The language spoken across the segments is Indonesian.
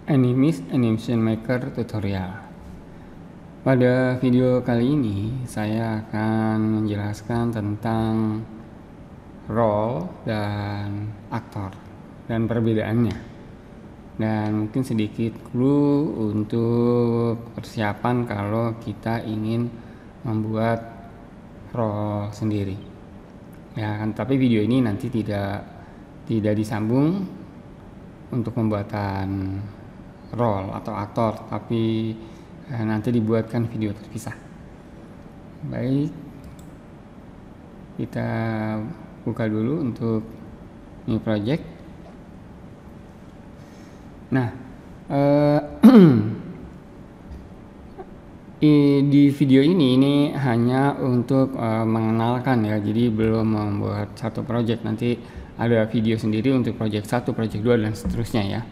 Animist Animation Maker Tutorial. Pada video kali ini saya akan menjelaskan tentang role dan aktor dan perbedaannya, dan mungkin sedikit clue untuk persiapan kalau kita ingin membuat role sendiri ya kan. Tapi video ini nanti tidak disambung untuk pembuatan role atau aktor, tapi nanti dibuatkan video terpisah. Baik, kita buka dulu untuk new project. Nah, di video ini hanya untuk mengenalkan ya, jadi belum membuat satu project. Nanti ada video sendiri untuk project 1, project 2 dan seterusnya ya.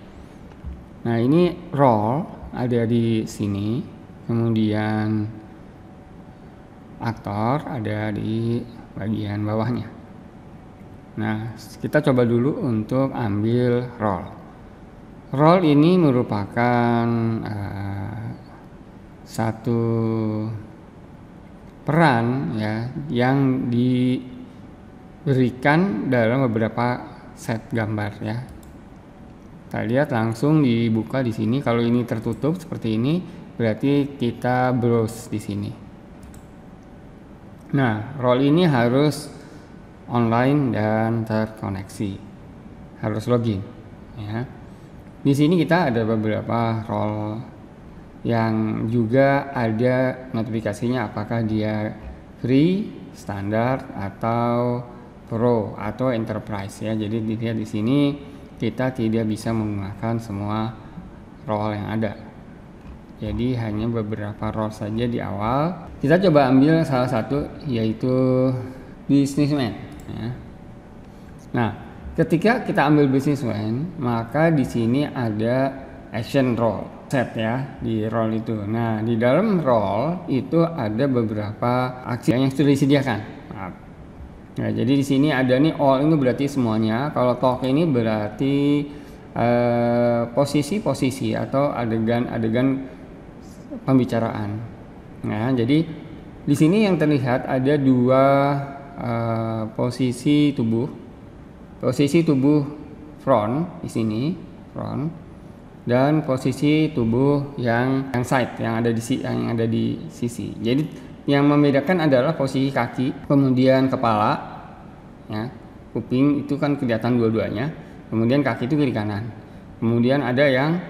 Nah, ini role ada di sini, kemudian aktor ada di bagian bawahnya. Nah, kita coba dulu untuk ambil role. Role ini merupakan satu peran ya yang diberikan dalam beberapa set gambar ya. Kita lihat langsung dibuka di sini. Kalau ini tertutup seperti ini, berarti kita browse di sini. Nah, role ini harus online dan terkoneksi, harus login. Ya, di sini kita ada beberapa role yang juga ada notifikasinya apakah dia free, standar, atau pro atau enterprise ya. Jadi dilihat di sini kita tidak bisa menggunakan semua role yang ada. Jadi hanya beberapa role saja di awal. Kita coba ambil salah satu, yaitu businessman ya. Nah, ketika kita ambil businessman, maka di sini ada action role set ya di role itu. Nah, di dalam role itu ada beberapa aksi yang sudah disediakan. Nah, jadi di sini ada nih all, ini berarti semuanya. Kalau talk ini berarti posisi-posisi atau adegan-adegan pembicaraan. Nah, jadi di sini yang terlihat ada dua posisi tubuh. Posisi tubuh front di sini, front, dan posisi tubuh yang side yang ada di sisi. Jadi yang membedakan adalah posisi kaki, kemudian kepala, ya, kuping itu kan kelihatan dua-duanya, kemudian kaki itu kiri kanan, kemudian ada yang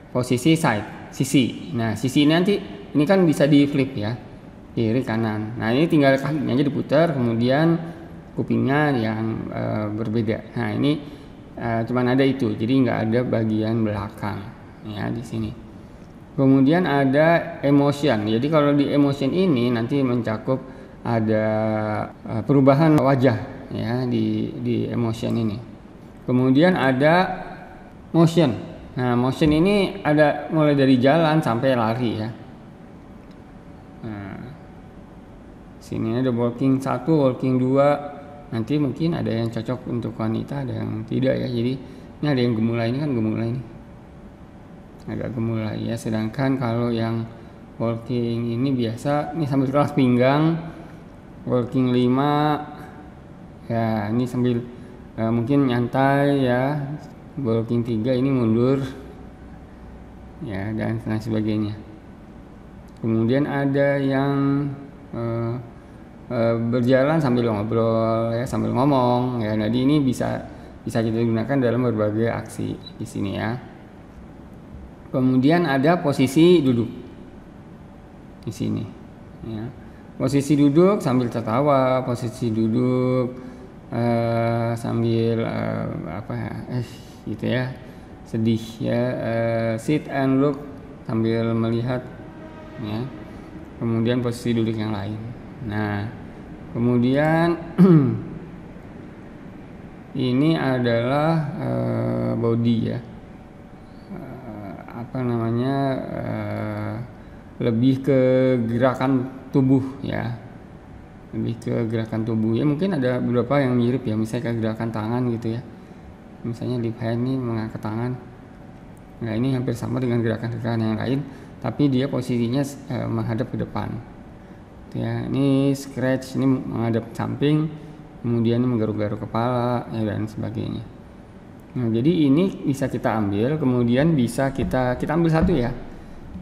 posisi side, sisi. Nah, sisi ini nanti ini kan bisa di flip ya, kiri kanan. Nah, ini tinggal kakinya aja diputar, kemudian kupingnya yang berbeda. Nah, ini cuman ada itu, jadi nggak ada bagian belakang ya di sini. Kemudian ada emotion. Jadi kalau di emotion ini nanti mencakup ada perubahan wajah ya di emotion ini. Kemudian ada motion. Nah, motion ini ada mulai dari jalan sampai lari ya. Nah, sini ada walking 1, walking 2. Nanti mungkin ada yang cocok untuk wanita, ada yang tidak ya. Jadi ini ada yang gemulai, ini kan gemulai ini. Agak gemulai ya, sedangkan kalau yang walking ini biasa ini sambil keras pinggang, walking 5 ya, ini sambil mungkin nyantai ya, walking 3 ini mundur ya, dan lain sebagainya. Kemudian ada yang berjalan sambil ngobrol ya, sambil ngomong ya. Jadi ini bisa kita gunakan dalam berbagai aksi di sini ya. Kemudian ada posisi duduk di sini ya. Posisi duduk sambil tertawa, posisi duduk sambil gitu ya, sedih ya, sit and look sambil melihat ya. Kemudian posisi duduk yang lain. Nah, kemudian ini adalah body ya, lebih ke gerakan tubuh ya, lebih ke gerakan tubuh ya. Mungkin ada beberapa yang mirip ya, misalnya ke gerakan tangan gitu ya, misalnya lip hand ini mengangkat tangan Nah, ini hampir sama dengan gerakan-gerakan yang lain, tapi dia posisinya menghadap ke depan. Ya, ini scratch, ini menghadap samping, kemudian menggaruk-garuk kepala, ya, dan sebagainya. Nah, jadi ini bisa kita ambil, kemudian bisa kita ambil satu ya.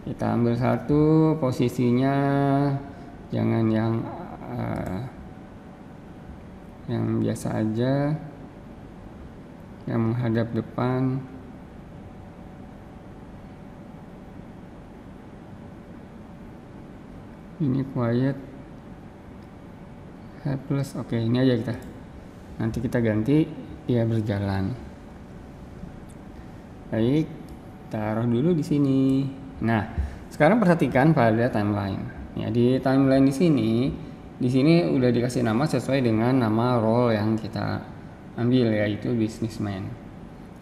Kita ambil satu, posisinya jangan yang biasa aja, yang menghadap depan. Ini quiet, helpless. Oke, ini aja kita. Nanti kita ganti dia berjalan. Baik, taruh dulu di sini. Nah, sekarang perhatikan pada timeline. Ya, di timeline di sini udah dikasih nama sesuai dengan nama role yang kita ambil, yaitu businessman.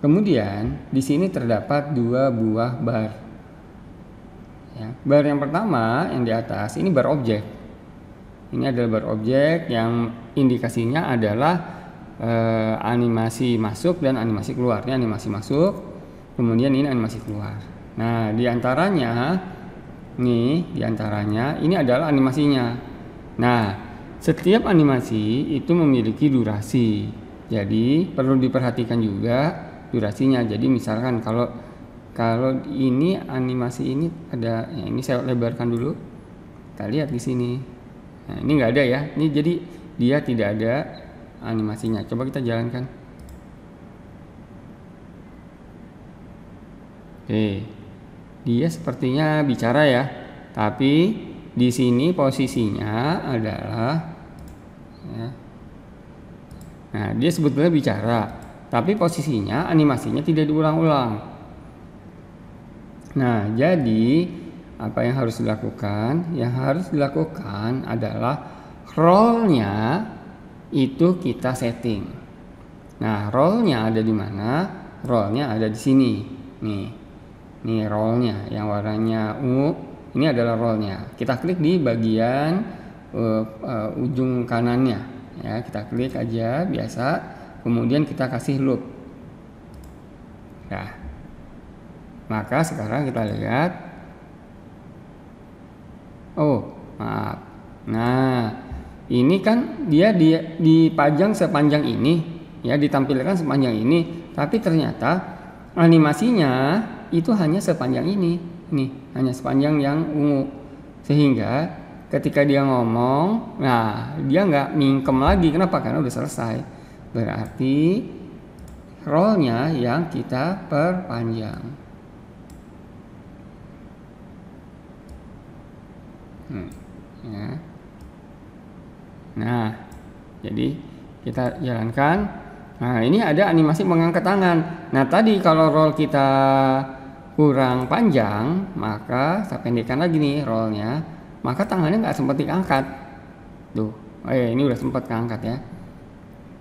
Kemudian di sini terdapat 2 buah bar. Ya, bar yang pertama yang di atas ini bar objek. Ini adalah bar objek yang indikasinya adalah animasi masuk dan animasi keluar. Ini animasi masuk, kemudian ini animasi keluar. Nah, diantaranya ini adalah animasinya. Nah, setiap animasi itu memiliki durasi. Jadi perlu diperhatikan juga durasinya. Jadi misalkan kalau ini animasi ini ada, ya, ini saya lebarkan dulu. Kita lihat di sini. Nah, ini nggak ada ya. Ini jadi dia tidak ada animasinya. Coba kita jalankan. Oke. Dia sepertinya bicara ya. Tapi di sini posisinya adalah ya. Nah, dia sebetulnya bicara, tapi posisinya animasinya tidak diulang-ulang. Nah, jadi apa yang harus dilakukan? Yang harus dilakukan adalah role-nya itu kita setting. Nah, role-nya ada di mana? Role-nya ada di sini. Nih role-nya yang warnanya ungu. Ini adalah role-nya. Kita klik di bagian ujung kanannya. Ya, kita klik aja biasa. Kemudian kita kasih loop. Nah, maka sekarang kita lihat. Oh, maaf. Nah, ini kan dia dipajang sepanjang ini, ya, ditampilkan sepanjang ini, tapi ternyata animasinya itu hanya sepanjang ini. Nih, hanya sepanjang yang ungu. Sehingga ketika dia ngomong, nah, dia nggak mingkem lagi. Kenapa? Karena udah selesai. Berarti role-nya yang kita perpanjang. Ya. Nah, jadi kita jalankan. Nah, ini ada animasi mengangkat tangan. Nah, tadi kalau role kita kurang panjang, maka saya pendekkan lagi nih role-nya, maka tangannya nggak sempat diangkat. Tuh, ini udah sempat keangkat ya.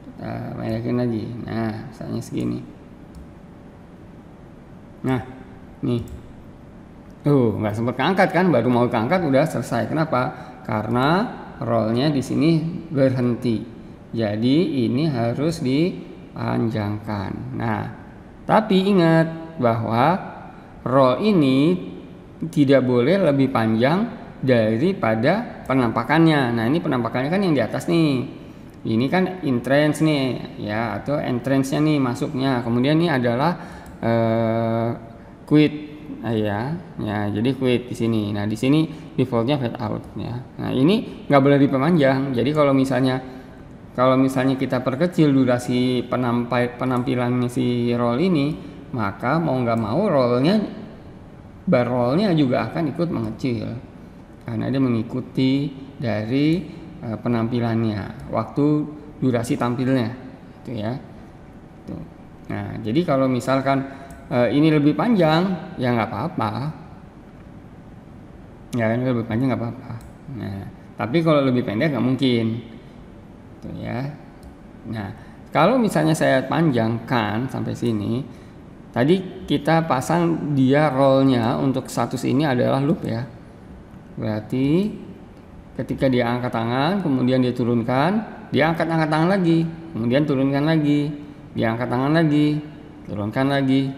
Kita pendekkan lagi. Nah, misalnya segini. Nah, nih. Tuh, nggak sempat keangkat kan, baru mau keangkat udah selesai. Kenapa? Karena role-nya di sini berhenti. Jadi ini harus dipanjangkan. Nah, tapi ingat bahwa role ini tidak boleh lebih panjang daripada penampakannya. Nah, ini penampakannya kan yang di atas nih. Ini kan entrance nih, ya, atau entrance-nya nih masuknya. Kemudian ini adalah quit, ya. Jadi quit di sini. Nah, di sini defaultnya fade out, ya. Nah, ini nggak boleh diperpanjang. Jadi kalau misalnya kita perkecil durasi penampilannya si role ini, maka mau nggak mau bar role-nya juga akan ikut mengecil karena dia mengikuti dari penampilannya waktu durasi tampilnya, itu ya. Tuh. Nah, jadi kalau misalkan ini lebih panjang, ya nggak apa-apa. Ya, ini lebih panjang nggak apa-apa. Nah, tapi kalau lebih pendek nggak mungkin, tuh ya. Nah, kalau misalnya saya panjangkan sampai sini. Tadi kita pasang dia role-nya untuk status ini adalah loop ya. Berarti ketika dia angkat tangan, kemudian dia turunkan, dia angkat tangan lagi, kemudian turunkan lagi, dia angkat tangan lagi, turunkan lagi.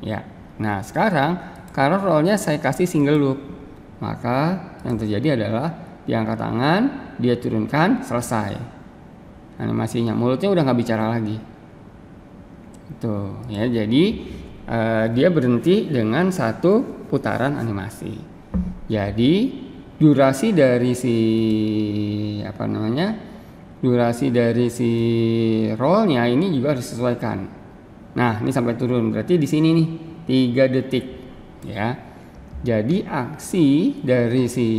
Ya. Nah, sekarang karena role-nya saya kasih single loop, maka yang terjadi adalah diangkat tangan, dia turunkan, selesai animasinya. Mulutnya udah nggak bicara lagi. Tuh ya, jadi dia berhenti dengan satu putaran animasi. Jadi durasi dari si durasi dari si roll-nya ini juga harus disesuaikan. Nah, ini sampai turun, berarti di sini nih 3 detik ya. Jadi aksi dari si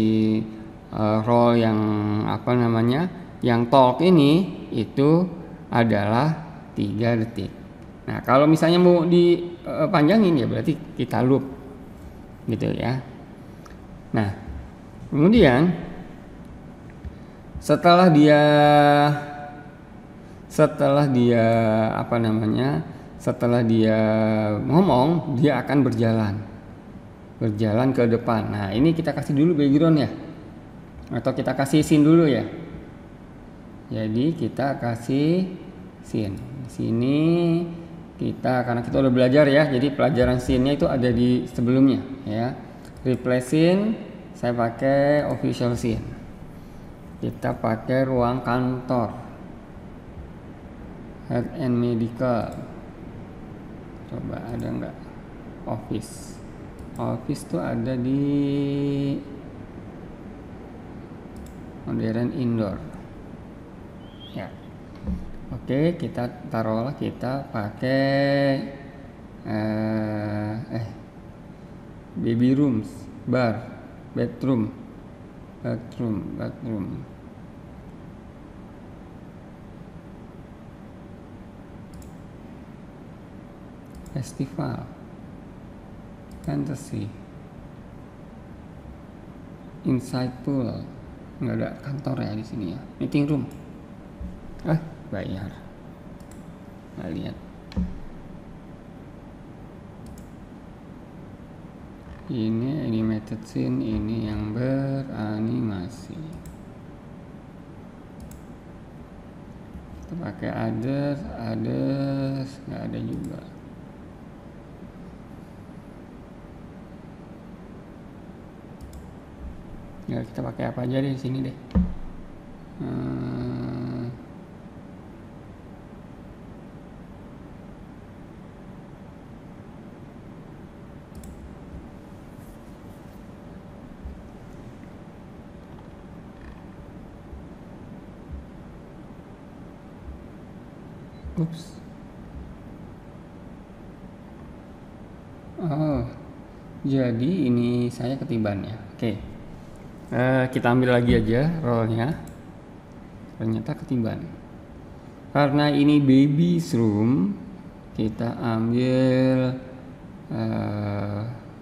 roll yang yang talk ini itu adalah 3 detik. Nah, kalau misalnya mau dipanjangin ya berarti kita loop gitu ya. Nah, kemudian setelah dia ngomong, dia akan berjalan ke depan. Nah, ini kita kasih dulu background ya, atau kita kasih scene dulu ya. Jadi kita kasih scene di sini. Karena kita udah belajar ya, jadi pelajaran scene-nya itu ada di sebelumnya ya. Replace scene, saya pakai official scene. Kita pakai ruang kantor, health and medical. Coba ada nggak office tuh ada di modern indoor ya. Oke, kita taruhlah kita pakai baby rooms, bar, bathroom, festival, fantasy, inside pool, nggak ada kantor ya di sini ya, meeting room, bayar, nggak lihat. Ini animated scene, ini yang beranimasi. Kita pakai others nggak ada juga. Ya, kita pakai apa aja deh di sini deh. Jadi ini saya ketiban ya. Oke. Kita ambil lagi aja rollnya. Ternyata ketiban. Karena ini baby's room, kita ambil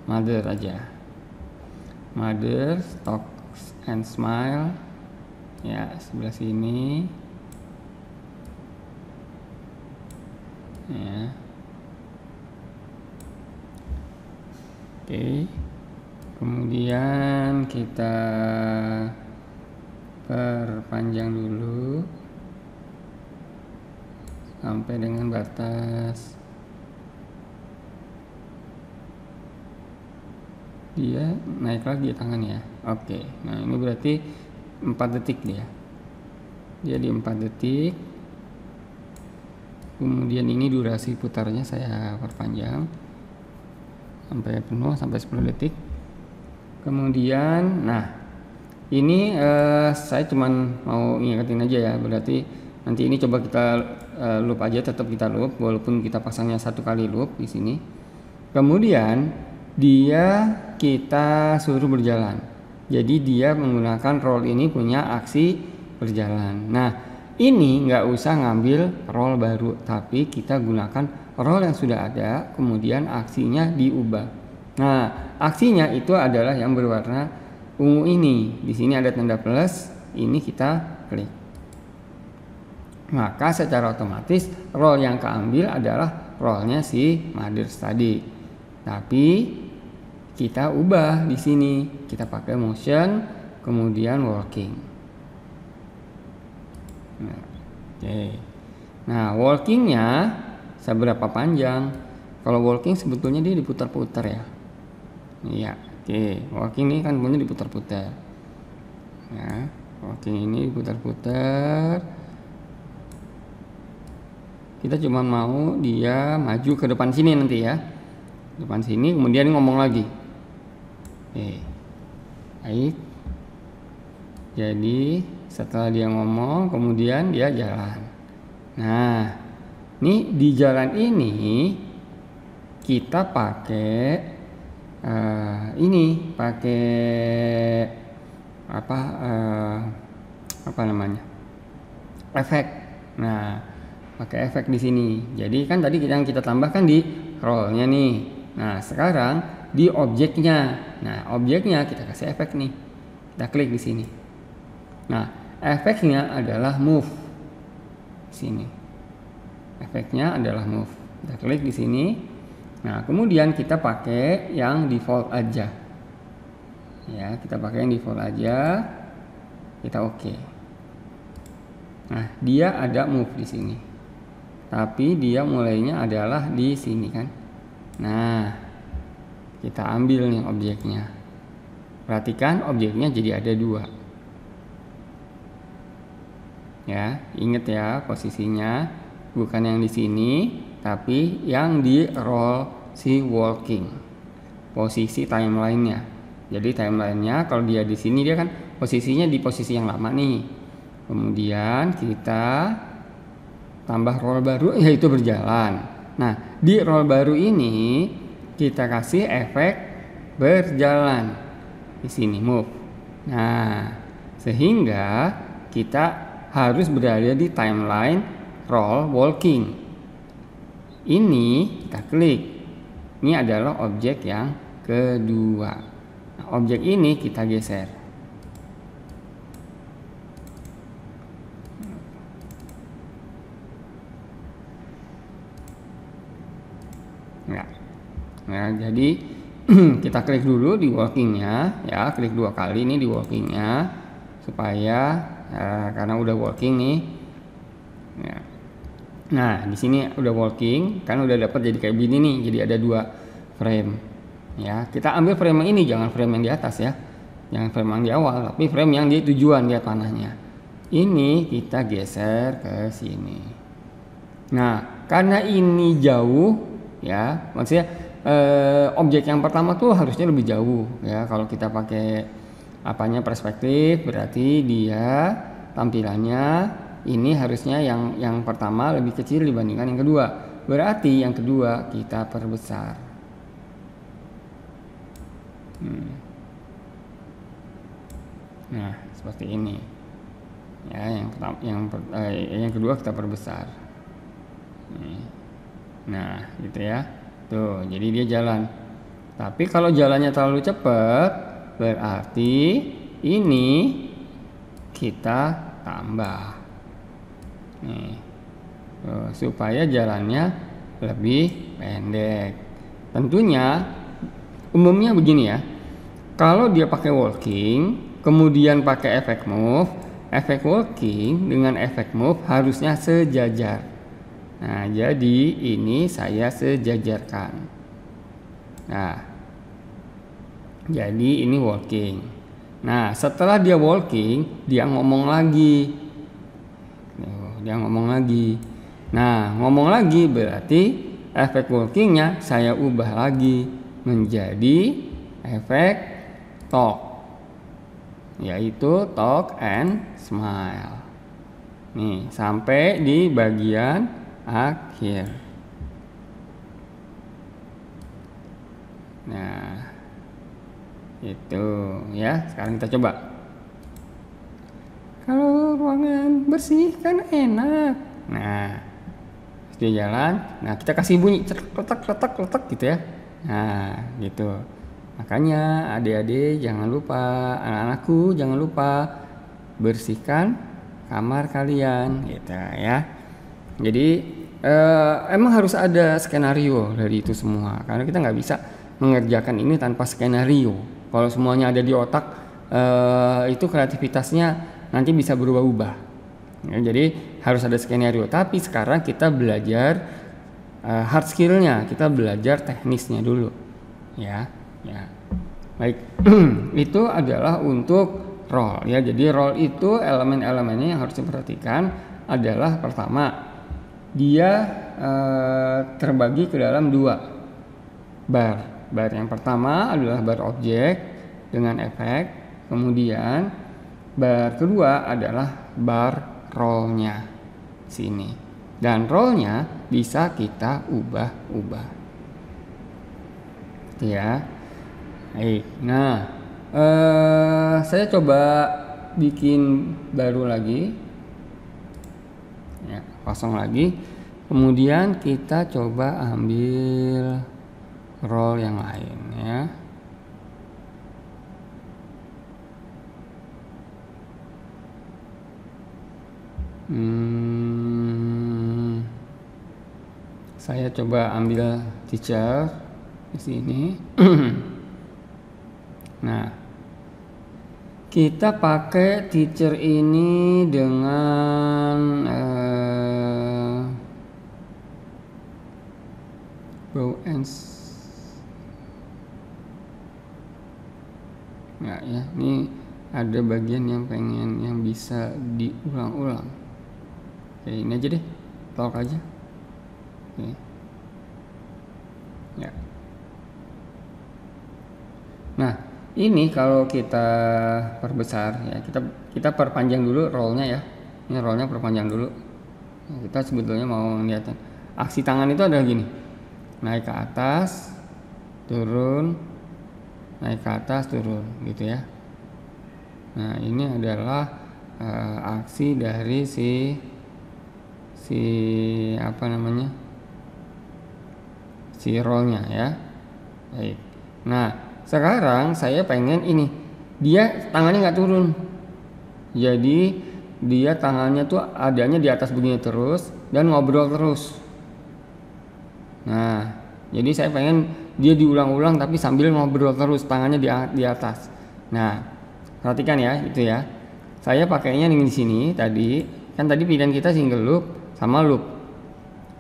mother aja. Mother, talks and smile. Ya, sebelah sini. Ya. Oke. Kemudian kita perpanjang dulu sampai dengan batas dia naik lagi tangan ya. Oke. Nah, ini berarti 4 detik dia. Jadi 4 detik. Kemudian ini durasi putarnya saya perpanjang sampai penuh, sampai 10 detik. Kemudian ini saya cuman mau ingetin aja ya, berarti nanti ini coba kita loop aja, tetap kita loop walaupun kita pasangnya 1 kali loop di sini. Kemudian kita suruh berjalan. Jadi dia menggunakan roll ini punya aksi berjalan. Nah, ini nggak usah ngambil roll baru, tapi kita gunakan roll yang sudah ada, kemudian aksinya diubah. Nah, aksinya itu adalah yang berwarna ungu ini. Di sini ada tanda plus, ini kita klik. Maka secara otomatis roll yang keambil adalah rollnya si mothers tadi. Tapi kita ubah di sini, kita pakai motion, kemudian walking. Nah, walkingnya seberapa panjang? Kalau walking sebetulnya dia diputar-putar ya. Iya, oke. Walking ini kan punya diputar-putar. Ya, walking ini diputar-putar. Kita cuma mau dia maju ke depan sini nanti ya. Depan sini, kemudian ngomong lagi. Oke. Baik. Jadi setelah dia ngomong, kemudian dia jalan. Nah, ini di jalan ini kita pakai ini pakai apa namanya, efek. Nah, pakai efek di sini. Jadi kan tadi yang kita tambahkan di rollnya nih. Nah, sekarang di objeknya. Nah, objeknya kita kasih efek nih. Kita klik di sini. Nah, efeknya adalah move. Sini. Efeknya adalah move. Kita klik di sini. Nah, kemudian kita pakai yang default aja. Ya, kita pakai yang default aja. Kita oke. Nah, dia ada move di sini. Tapi dia mulainya adalah di sini kan. Nah, kita ambil nih objeknya. Perhatikan objeknya jadi ada 2. Ya, ingat ya posisinya bukan yang di sini, tapi yang di roll si walking. Posisi timelinenya. Jadi timelinenya kalau dia di sini dia kan posisinya di posisi yang lama nih. Kemudian kita tambah roll baru yaitu berjalan. Nah, di roll baru ini kita kasih efek berjalan di sini move. Nah, sehingga kita harus berada di timeline roll walking. Ini kita klik. Ini adalah objek yang kedua. Nah, objek ini kita geser. Nah, jadi kita klik dulu di walkingnya ya, klik 2 kali ini di walkingnya supaya karena udah walking nih ya. Nah, di sini udah walking kan udah dapat jadi kayak gini nih, jadi ada 2 frame ya. Kita ambil frame yang ini, jangan frame yang di atas ya, jangan frame yang di awal, tapi frame yang di tujuan dia panahnya ini kita geser ke sini. Nah, karena ini jauh ya, maksudnya objek yang pertama tuh harusnya lebih jauh ya. Kalau kita pakai perspektif, berarti dia tampilannya ini harusnya yang pertama lebih kecil dibandingkan yang kedua. Berarti yang kedua kita perbesar. Nah, seperti ini. Ya, yang kedua kita perbesar. Nah, gitu ya. Tuh, jadi dia jalan. Tapi kalau jalannya terlalu cepat, berarti ini kita tambah. Nih. Tuh, supaya jalannya lebih pendek. Tentunya umumnya begini ya. Kalau dia pakai walking, kemudian pakai efek move, efek walking dengan efek move harusnya sejajar. Nah, jadi ini saya sejajarkan. Nah, jadi ini walking. Nah, setelah dia walking, dia ngomong lagi. Dia ngomong lagi. Nah, ngomong lagi berarti efek walkingnya saya ubah lagi menjadi efek talk, yaitu talk and smile. Nih, sampai di bagian akhir. Nah, itu ya. Sekarang kita coba. Kalau ruangan bersih kan enak. Nah, dia jalan. Nah, kita kasih bunyi letak gitu ya. Nah, gitu. Makanya adik-adik jangan lupa, anak-anakku jangan lupa bersihkan kamar kalian, gitu ya. Jadi emang harus ada skenario dari itu semua, karena kita nggak bisa mengerjakan ini tanpa skenario. Kalau semuanya ada di otak, itu kreativitasnya nanti bisa berubah-ubah. Ya, jadi harus ada skenario. Tapi sekarang kita belajar hard skillnya, kita belajar teknisnya dulu, ya. Baik, itu adalah untuk role, ya. Jadi role itu elemen-elemennya yang harus diperhatikan adalah pertama, dia terbagi ke dalam 2 bar. Bar yang pertama adalah bar objek dengan efek, kemudian bar kedua adalah bar role-nya sini. Dan role-nya bisa kita ubah-ubah. Ya. Baik. Nah, saya coba bikin baru lagi. Ya, kosong lagi. Kemudian kita coba ambil role yang lain, ya. Saya coba ambil teacher di sini. Nah, kita pakai teacher ini dengan bow ends. Nah, ya, ini ada bagian yang pengen yang bisa diulang-ulang. Oke, ini aja deh, talk aja. Oke. Ya. Nah, ini kalau kita perbesar, ya, kita perpanjang dulu role-nya, ya. Ini role-nya perpanjang dulu. Nah, kita sebetulnya mau lihat aksi tangan itu adalah gini, naik ke atas, turun, naik ke atas, turun, gitu ya. Nah, ini adalah aksi dari si apa namanya, si roll-nya, ya. Baik. Nah, sekarang saya pengen ini, dia tangannya nggak turun, jadi dia tangannya tuh adanya di atas begini terus dan ngobrol terus. Nah, jadi saya pengen dia diulang-ulang tapi sambil ngobrol terus, tangannya di atas. Nah, perhatikan ya, itu ya. Saya pakainya di sini tadi, kan tadi pilihan kita single loop sama loop.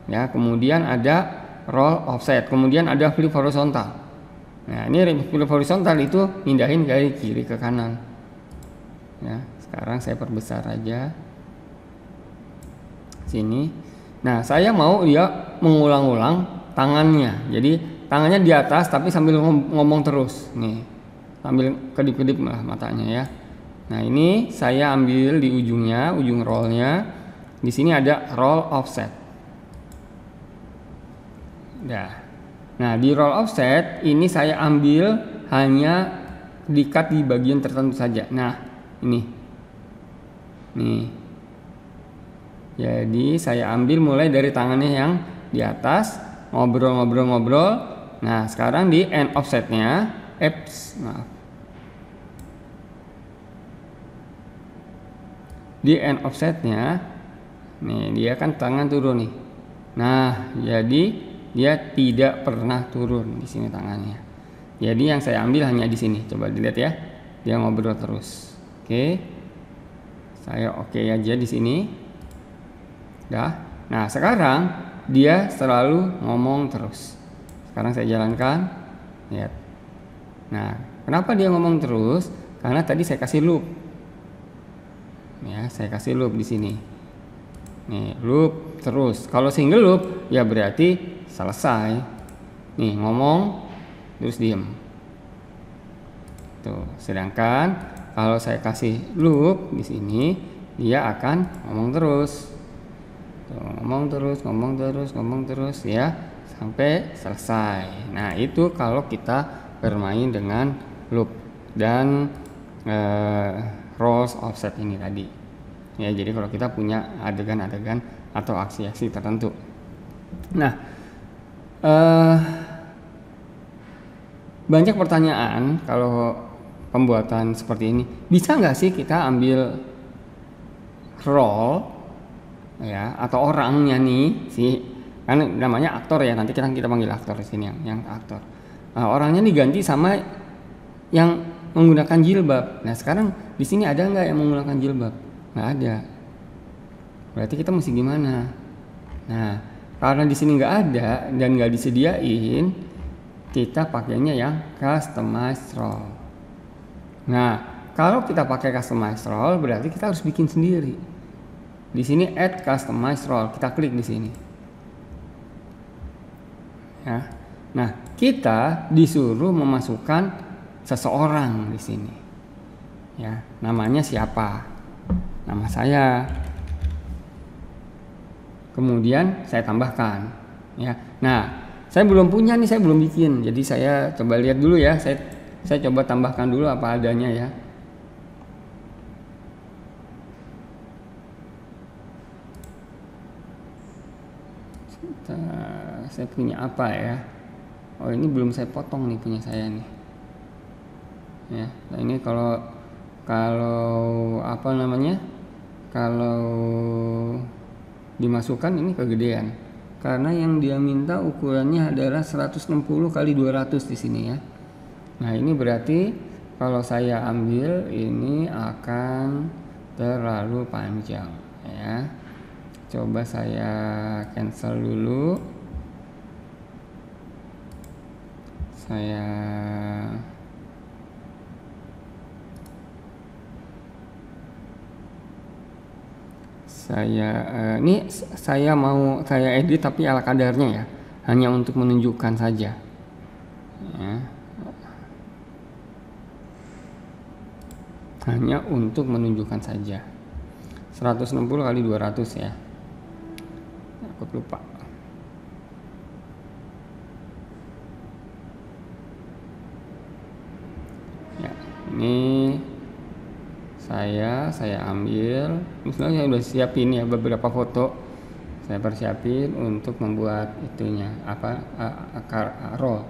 Ya, kemudian ada roll offset, kemudian ada flip horizontal. Nah, ini flip horizontal itu pindahin dari kiri ke kanan. Ya, sekarang saya perbesar aja sini. Nah, saya mau dia mengulang-ulang tangannya. Jadi tangannya di atas tapi sambil ngomong terus. Nih, sambil kedip-kedip lah matanya, ya. Nah, ini saya ambil di ujungnya, ujung rollnya. Di sini ada roll offset. Nah, di roll offset ini saya ambil hanya di-cut di bagian tertentu saja. Nah, ini. Nih. Jadi saya ambil mulai dari tangannya yang di atas, ngobrol-ngobrol-ngobrol. Nah, sekarang di end offsetnya, di end offsetnya, nih dia kan tangan turun nih. Nah, jadi dia tidak pernah turun di sini tangannya. Jadi yang saya ambil hanya di sini. Coba dilihat ya, dia ngobrol terus. Oke, saya oke aja di sini. Dah. Nah, sekarang dia selalu ngomong terus. Sekarang saya jalankan. Lihat. Nah, kenapa dia ngomong terus? Karena tadi saya kasih loop. Ya, saya kasih loop di sini. Nih, loop terus. Kalau single loop, ya berarti selesai. Nih, ngomong terus diem. Tuh, sedangkan kalau saya kasih loop di sini, dia akan ngomong terus. Tuh, ngomong terus ya sampai selesai. Nah, itu kalau kita bermain dengan loop dan rolls offset ini tadi. Ya, jadi kalau kita punya adegan-adegan atau aksi-aksi tertentu. Nah, banyak pertanyaan kalau pembuatan seperti ini. Bisa nggak sih kita ambil role, ya, atau orangnya nih, kan namanya aktor ya, nanti kita panggil aktor di sini yang aktor. Nah, orangnya diganti sama yang menggunakan jilbab. Nah, sekarang di sini ada nggak yang menggunakan jilbab? Nggak ada. Berarti kita mesti gimana? Nah, karena di sini nggak ada dan nggak disediain, kita pakainya yang customized role. Nah, kalau kita pakai customized role berarti kita harus bikin sendiri. Di sini add customized role, kita klik di sini. Ya. Nah, kita disuruh memasukkan seseorang di sini. Ya, namanya siapa? Nama saya. Kemudian saya tambahkan. Ya. Nah, saya belum punya nih, saya belum bikin. Jadi saya coba lihat dulu ya. Saya coba tambahkan dulu apa adanya ya. Saya punya apa ya? Oh, ini belum saya potong nih punya saya nih. Ya, nah ini kalau apa namanya? Kalau dimasukkan ini kegedean. Karena yang dia minta ukurannya adalah 160 kali 200 di sini ya. Nah, ini berarti kalau saya ambil ini akan terlalu panjang ya. Coba saya cancel dulu. Ini saya mau saya edit tapi ala kadarnya ya, hanya untuk menunjukkan saja ya. Hanya untuk menunjukkan saja 160 kali 200 ya. Aku lupa. Ya, ini saya ambil, misalnya saya udah siapin ya beberapa foto, saya persiapin untuk membuat itunya apa roll.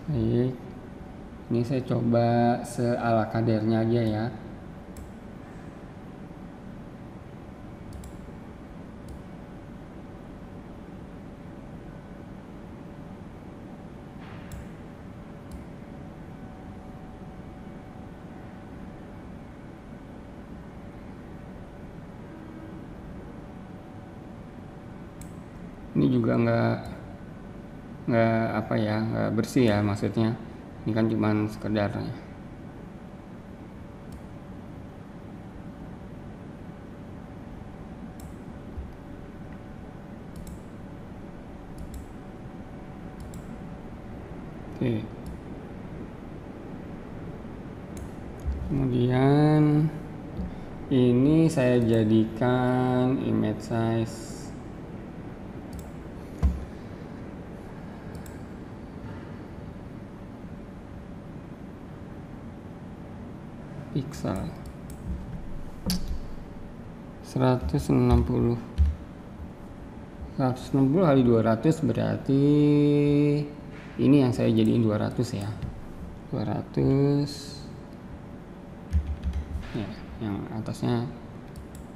Baik, ini saya coba seala kadarnya aja ya. Ini juga nggak apa ya, nggak bersih ya, maksudnya ini kan cuman sekedar ya. Oke. Kemudian ini saya jadikan image size pixel 160 kali 200 berarti ini yang saya jadiin 200 ya. 200 ya, yang atasnya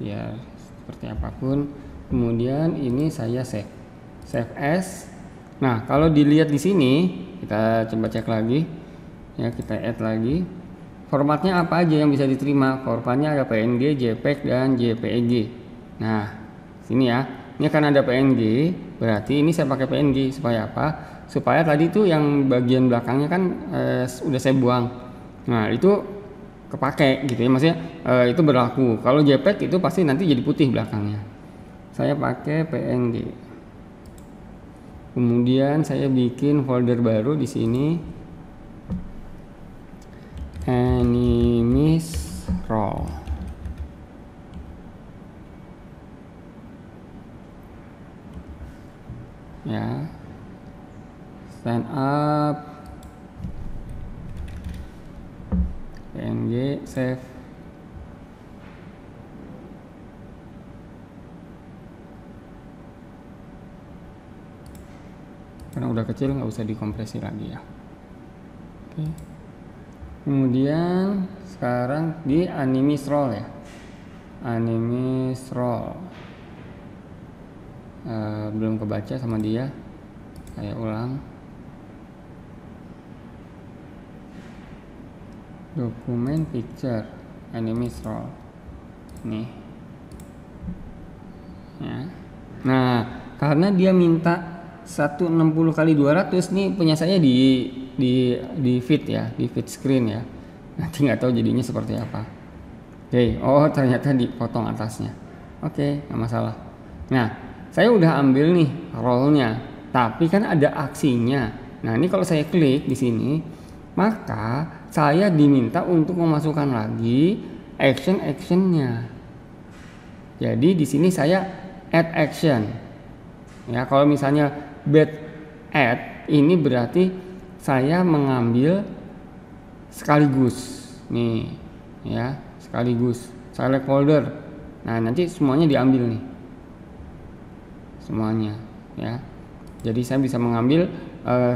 biar seperti apapun. Kemudian ini saya save as. Nah, kalau dilihat di sini kita coba cek lagi ya, kita add lagi. Formatnya apa aja yang bisa diterima? Formatnya ada PNG, JPEG, dan JPEG. Nah, sini ya. Ini kan ada PNG, berarti ini saya pakai PNG supaya apa? Supaya tadi tuh yang bagian belakangnya kan udah saya buang. Nah, itu kepake gitu ya. Maksudnya itu berlaku. Kalau JPEG itu pasti nanti jadi putih belakangnya. Saya pakai PNG. Kemudian saya bikin folder baru di sini. Animes roll ya, stand up, PNG, save. Karena udah kecil nggak usah dikompresi lagi ya. Oke. Kemudian sekarang di Animes roll ya, Animes roll belum kebaca sama dia, saya ulang. dokumen picture enemies roll nih ya. Nah, karena dia minta 160 kali 200 nih punya saya di feed ya, di feed screen ya. Nanti nggak tahu jadinya seperti apa. Oke, oh ternyata dipotong atasnya. Oke, nggak masalah. Nah, saya udah ambil nih rollnya, tapi kan ada aksinya. Nah, ini kalau saya klik di sini, maka saya diminta untuk memasukkan lagi actionnya. Jadi di sini saya add action. Ya, kalau misalnya bad add ini berarti saya mengambil sekaligus nih ya, sekaligus select folder. Nah, nanti semuanya diambil nih. Semuanya ya. Jadi saya bisa mengambil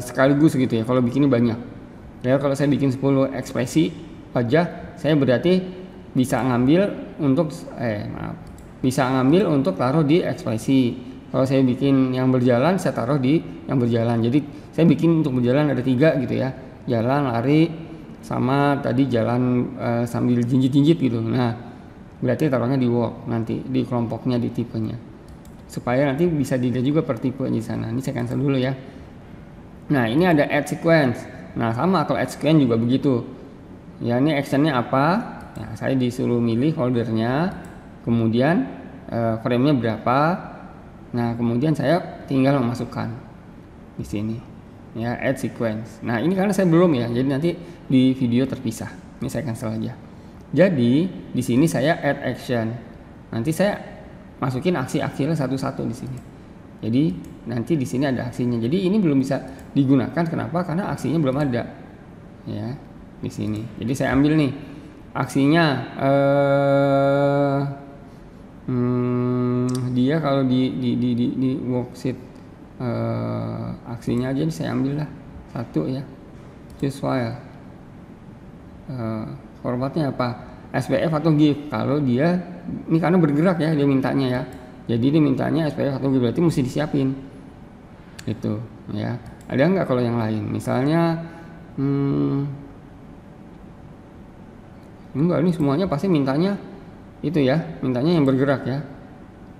sekaligus gitu ya kalau bikinnya banyak. Ya, kalau saya bikin 10 ekspresi wajah, saya berarti bisa ngambil untuk bisa ngambil untuk taruh di ekspresi. Kalau saya bikin yang berjalan, saya taruh di yang berjalan. Jadi saya bikin untuk berjalan ada 3 gitu ya. Jalan, lari, sama tadi jalan sambil jinjit-jinjit gitu. Nah, berarti taruhnya di work nanti, di kelompoknya, di tipenya. Supaya nanti bisa dilihat juga per tipe di sana. Ini saya cancel dulu ya. Nah, ini ada add sequence. Nah, sama kalau add sequence juga begitu. Ya, ini actionnya apa? Ya, saya disuruh milih foldernya, kemudian frame-nya berapa. Nah, kemudian saya tinggal memasukkan di sini. Ya, add sequence. Nah, ini karena saya belum ya, jadi nanti di video terpisah. Ini saya cancel aja. Jadi di sini saya add action. Nanti saya masukin aksi-aksinya satu-satu di sini. Jadi nanti di sini ada aksinya. Jadi ini belum bisa digunakan. Kenapa? Karena aksinya belum ada. Ya, di sini. Jadi saya ambil nih aksinya. Dia kalau di worksheet aksinya aja saya ambil lah satu ya. Choose file. Formatnya apa? SPF atau GIF. Kalau dia ini karena bergerak ya, dia mintanya ya. Jadi dia mintanya SPF atau GIF, berarti mesti disiapin. Itu ya. Ada nggak kalau yang lain? Misalnya enggak, ini semuanya pasti mintanya itu ya, mintanya yang bergerak ya.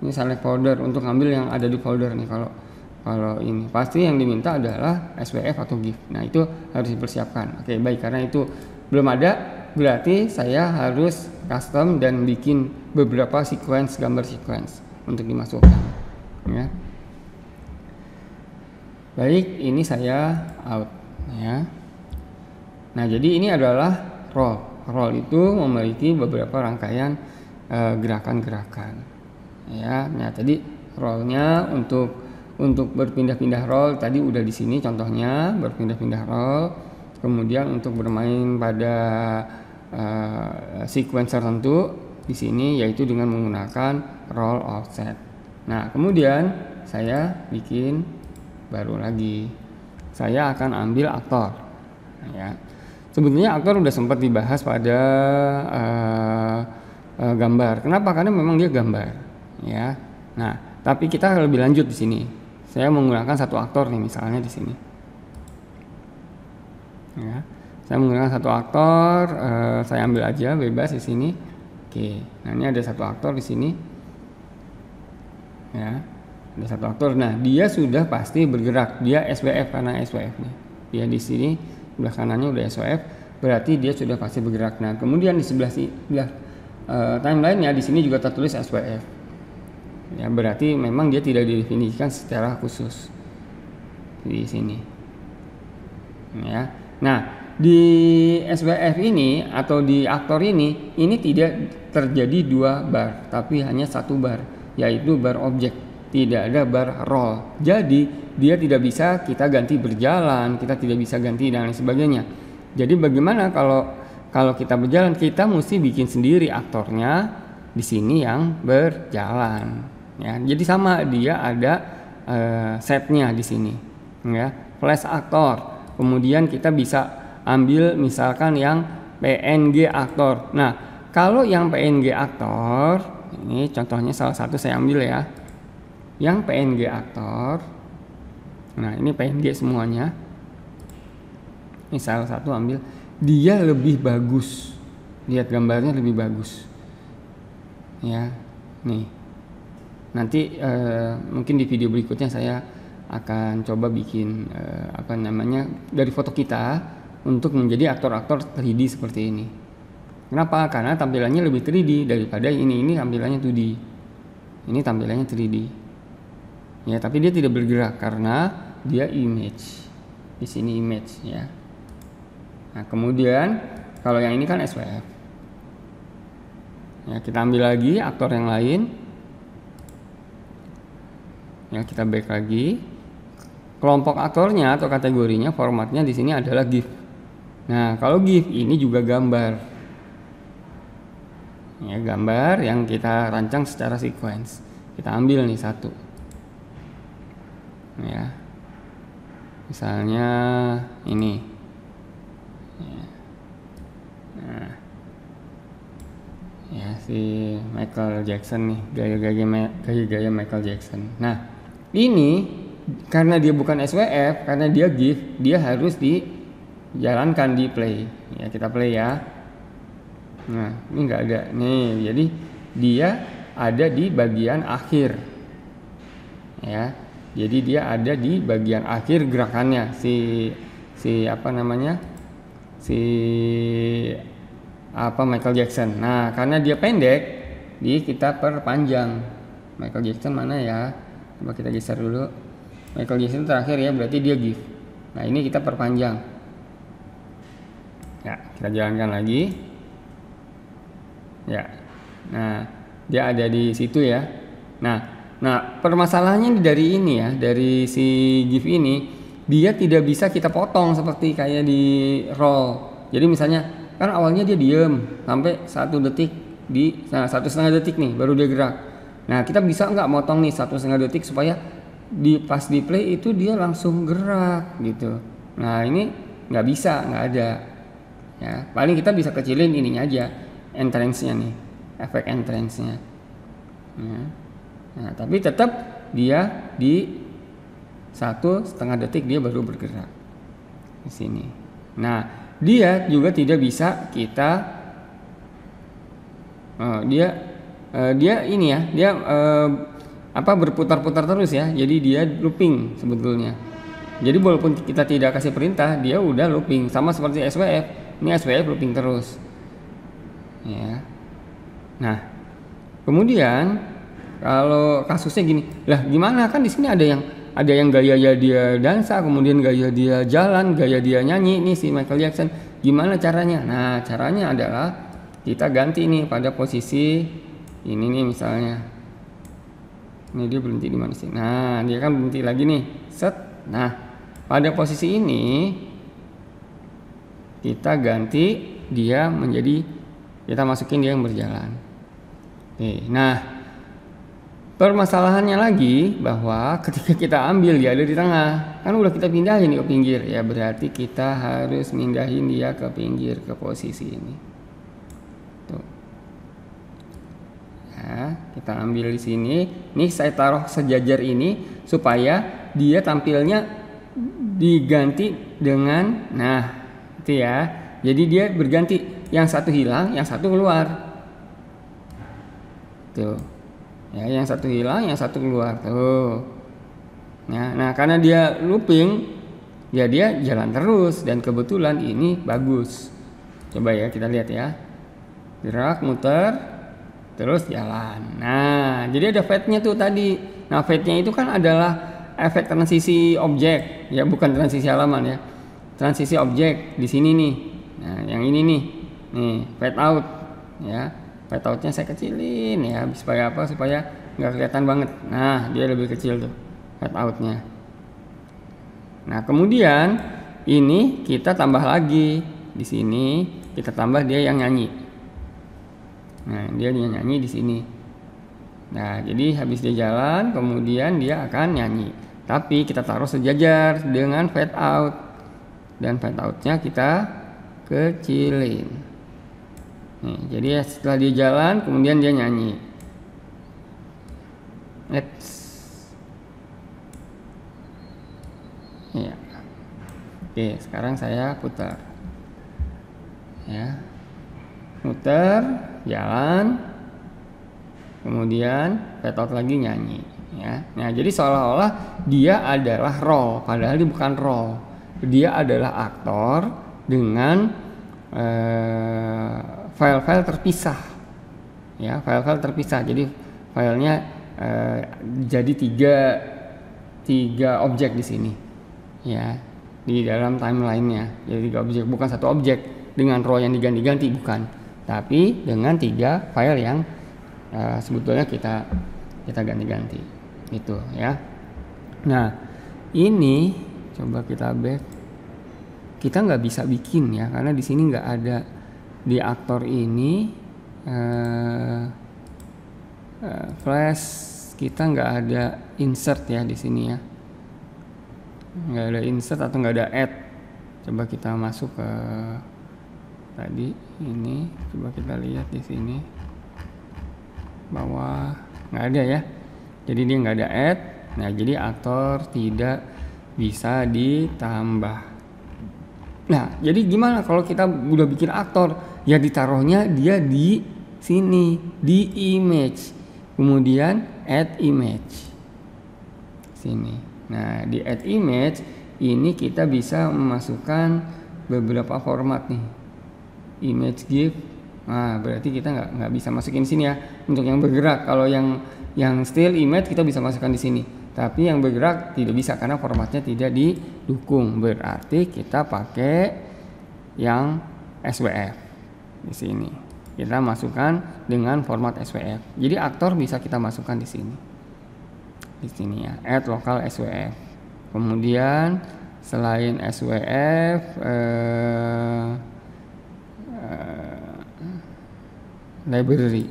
Ini select folder untuk ambil yang ada di folder nih. Kalau ini pasti yang diminta adalah SPF atau GIF. Nah, itu harus dipersiapkan. Oke, baik, karena itu belum ada, berarti saya harus custom dan bikin beberapa sequence, gambar sequence untuk dimasukkan ya. Baik, ini saya out ya. Nah, jadi ini adalah roll itu memiliki beberapa rangkaian gerakan-gerakan ya. Nah, tadi rollnya untuk berpindah-pindah roll tadi udah di sini contohnya, berpindah-pindah roll. Kemudian untuk bermain pada sequence tertentu di sini yaitu dengan menggunakan roll offset. Nah, kemudian saya bikin baru lagi. Saya akan ambil aktor. Ya. Sebetulnya aktor udah sempat dibahas pada gambar. Kenapa? Karena memang dia gambar. Ya. Nah, tapi kita lebih lanjut di sini. Saya menggunakan satu aktor nih misalnya di sini. Ya, saya menggunakan satu aktor, saya ambil aja bebas di sini. Oke, nah ini ada satu aktor di sini. Ya, ada satu aktor. Nah, dia sudah pasti bergerak. Dia SWF karena SWF nih. Dia di sini sebelah kanannya udah SWF, berarti dia sudah pasti bergerak. Nah, kemudian di sebelah timeline-nya di sini juga tertulis SWF. Ya, berarti memang dia tidak didefinisikan secara khusus di sini. Ya. Nah, di SWF ini atau di aktor ini tidak terjadi 2 bar, tapi hanya 1 bar, yaitu bar objek, tidak ada bar roll. Jadi dia tidak bisa kita ganti berjalan, kita tidak bisa ganti dan lain sebagainya. Jadi bagaimana kalau kita berjalan, kita mesti bikin sendiri aktornya di sini yang berjalan. Ya, jadi sama dia ada setnya di sini. Ya, flash aktor. Kemudian kita bisa ambil misalkan yang PNG aktor. Nah, kalau yang PNG aktor, ini contohnya salah satu saya ambil ya. Yang PNG aktor. Nah, ini PNG semuanya. Ini salah satu ambil. dia lebih bagus. Lihat gambarnya lebih bagus. Ya, nih. Nanti mungkin di video berikutnya saya akan coba bikin dari foto kita untuk menjadi aktor-aktor 3D seperti ini. Kenapa? Karena tampilannya lebih 3D daripada ini tampilannya 2D. Ini tampilannya 3D. Ya, tapi dia tidak bergerak karena dia image. Di sini image ya. Nah, kemudian kalau yang ini kan SWF. Ya, kita ambil lagi aktor yang lain. Ya, kita back lagi. Kelompok aktornya atau kategorinya, formatnya di sini adalah GIF. Nah, kalau GIF ini juga gambar. Ya, gambar yang kita rancang secara sequence. Kita ambil nih satu. Ya. Misalnya ini. Ya. Nah. Ya, si Michael Jackson nih, gaya-gaya Michael Jackson. Nah, ini karena dia bukan SWF, karena dia GIF, dia harus dijalankan di play. Ya, kita play ya. Nah, ini nggak ada nih, jadi dia ada di bagian akhir. Ya, jadi dia ada di bagian akhir gerakannya si Michael Jackson. Nah, karena dia pendek, kita perpanjang. Michael Jackson mana ya? Coba kita geser dulu. Michael Jackson terakhir ya, berarti dia GIF. Nah, ini kita perpanjang. Ya, kita jalankan lagi. Ya. Nah, dia ada di situ ya. Nah, permasalahannya dari ini ya, dari si GIF ini, dia tidak bisa kita potong seperti kayak di roll. Jadi misalnya kan awalnya dia diem sampai 1 detik 1,5 detik nih baru dia gerak. Nah, kita bisa nggak motong nih 1,5 detik supaya pas di play itu dia langsung gerak gitu. Nah, ini nggak bisa, nggak ada. Ya, paling kita bisa kecilin ininya aja, entrance-nya nih, efek entrance-nya. Ya. Nah, tapi tetap dia di 1,5 detik dia baru bergerak di sini. Nah, dia juga tidak bisa kita dia ini ya, dia berputar-putar terus ya. Jadi dia looping sebetulnya. Jadi walaupun kita tidak kasih perintah, dia udah looping, sama seperti SWF. Ini SWF looping terus. Ya. Nah, kemudian kalau kasusnya gini, lah gimana, kan di sini ada yang gaya dia dansa, kemudian gaya dia jalan, gaya dia nyanyi nih si Michael Jackson. Gimana caranya? Nah, caranya adalah kita ganti nih pada posisi ini nih misalnya. Ini dia berhenti di mana sih? Nah, dia kan berhenti lagi nih. Set. Nah, pada posisi ini kita ganti dia menjadi, kita masukin dia yang berjalan. Oke, nah permasalahannya lagi bahwa ketika kita ambil dia ada di tengah, kan udah kita pindahin ke pinggir ya, berarti kita harus mindahin dia ke pinggir, ke posisi ini. Tuh. Ya, kita ambil di sini. Nih saya taruh sejajar ini supaya dia tampilnya diganti dengan, nah itu ya. Jadi dia berganti, yang satu hilang, yang satu keluar. Tuh. Ya, yang satu hilang, yang satu keluar tuh. Ya, nah karena dia looping, ya dia jalan terus, dan kebetulan ini bagus. Coba ya kita lihat ya. Gerak, muter, terus jalan. Nah, jadi ada fade-nya tuh tadi. Nah, fade-nya itu kan adalah efek transisi objek, ya bukan transisi halaman ya. Transisi objek di sini nih. Nah, yang ini nih. Nih, fade out ya. Fade outnya saya kecilin ya, supaya apa? Supaya nggak kelihatan banget. Nah, dia lebih kecil tuh fade outnya. Nah, kemudian ini kita tambah lagi di sini, kita tambah dia yang nyanyi. Nah, dia nyanyi di sini. Nah, jadi habis dia jalan, kemudian dia akan nyanyi. Tapi kita taruh sejajar dengan fade out, dan fade outnya kita kecilin. Nih, jadi setelah dia jalan, kemudian dia nyanyi. Let's. Ya. Oke, sekarang saya putar. ya, muter, jalan, kemudian fade out lagi, nyanyi, ya. Nah, jadi seolah-olah dia adalah role, padahal dia bukan role. Dia adalah aktor dengan file-file terpisah, ya, file-file terpisah. Jadi filenya jadi tiga objek di sini, ya, di dalam timelinenya. Jadi 3 objek, bukan satu objek dengan row yang diganti-ganti, bukan, tapi dengan 3 file yang sebetulnya kita ganti-ganti, itu, ya. Nah, ini coba kita back. Kita nggak bisa bikin, ya, karena di sini nggak ada di aktor ini flash, kita nggak ada insert, ya, di sini, ya, nggak ada insert atau nggak ada add. Coba kita masuk ke tadi ini, coba kita lihat di sini bawah, nggak ada, ya, jadi dia nggak ada add. Nah, jadi aktor tidak bisa ditambah. Nah, jadi gimana kalau kita udah bikin aktor? Ya ditaruhnya dia di sini, di image, kemudian add image sini. Nah, di add image ini kita bisa memasukkan beberapa format nih, image GIF. Nah, berarti kita nggak bisa masukin di sini, ya, untuk yang bergerak. Kalau yang still image kita bisa masukkan di sini, tapi yang bergerak tidak bisa karena formatnya tidak didukung. Berarti kita pakai yang SVF di sini. Kita masukkan dengan format SVF. Jadi aktor bisa kita masukkan di sini. Di sini, ya, add local SVF. Kemudian selain SVF library,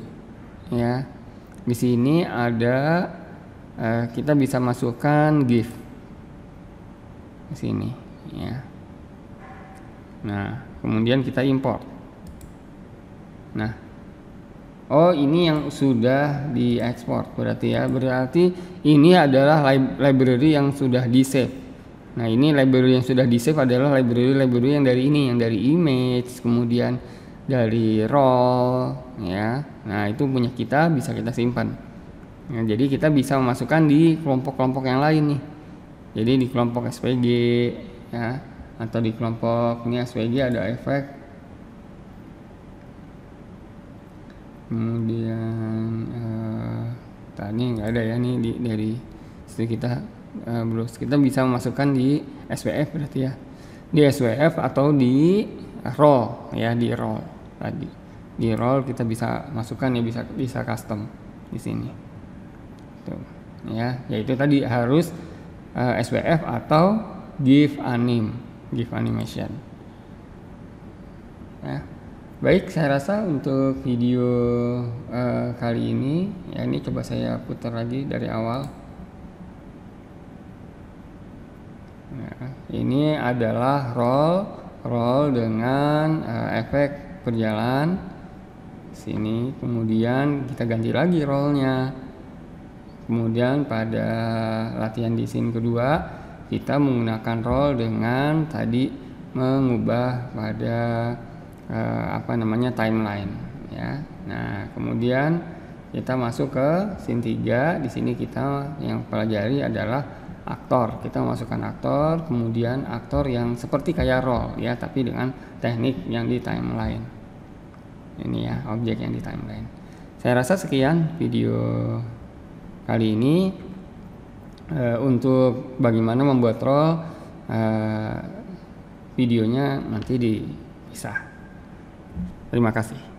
ya. Di sini ada kita bisa masukkan GIF di sini, ya. Nah, kemudian kita import. Nah, oh, ini yang sudah diekspor berarti, ya. Berarti ini adalah library yang sudah di save. Nah, ini library yang sudah di save adalah library yang dari ini, yang dari image, kemudian dari role, ya. Nah, itu punya kita, bisa kita simpan. Nah, jadi kita bisa memasukkan di kelompok-kelompok yang lain nih. Jadi di kelompok SVG, ya, atau di kelompok ini SVG ada efek. Kemudian tadi nggak ada, ya, nih dari situ kita kita bisa memasukkan di SVF berarti, ya, di SVF atau di role, ya, di role tadi. Di role kita bisa masukkan, ya, bisa custom di sini. Tuh, ya, yaitu tadi harus SVF atau GIF animation. Ya. Baik, saya rasa untuk video kali ini, ya, ini coba saya putar lagi dari awal. Nah, ini adalah roll dengan efek berjalan sini, kemudian kita ganti lagi rollnya. Kemudian pada latihan di scene kedua kita menggunakan roll dengan tadi mengubah pada timeline, ya. Nah, kemudian kita masuk ke scene 3. Di sini kita yang pelajari adalah aktor. Kita masukkan aktor, kemudian aktor yang seperti kayak roll, ya, tapi dengan teknik yang di timeline. Ini, ya, objek yang di timeline. Saya rasa sekian video kali ini. Untuk bagaimana membuat roll, videonya nanti dipisah. Terima kasih.